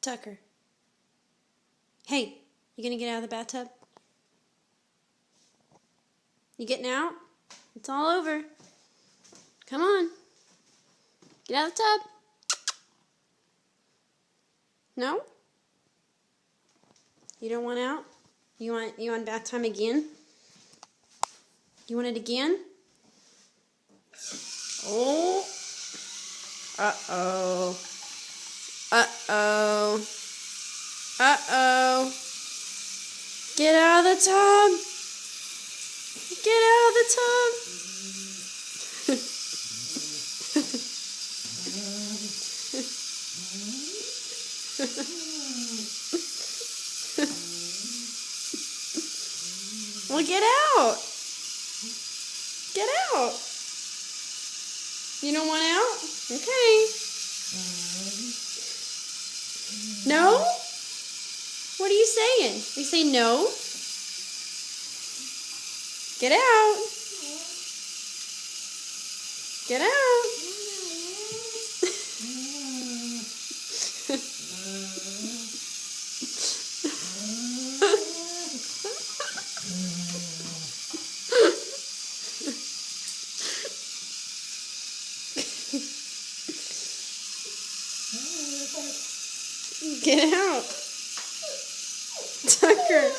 Tucker. Hey, you gonna get out of the bathtub? You getting out? It's all over. Come on. Get out of the tub. No? You don't want out? You want bath time again? You want it again? Oh. Uh-oh. Uh-oh. Uh-oh. Get out of the tub. Get out of the tub. Well, get out. Get out. You don't want out? Okay. No? What are you saying? You say no? Get out. Get out. Get out. Tucker.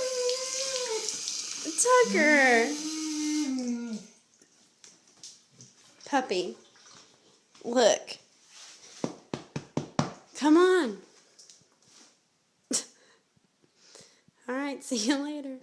Tucker. Puppy. Look. Come on. All right, see you later.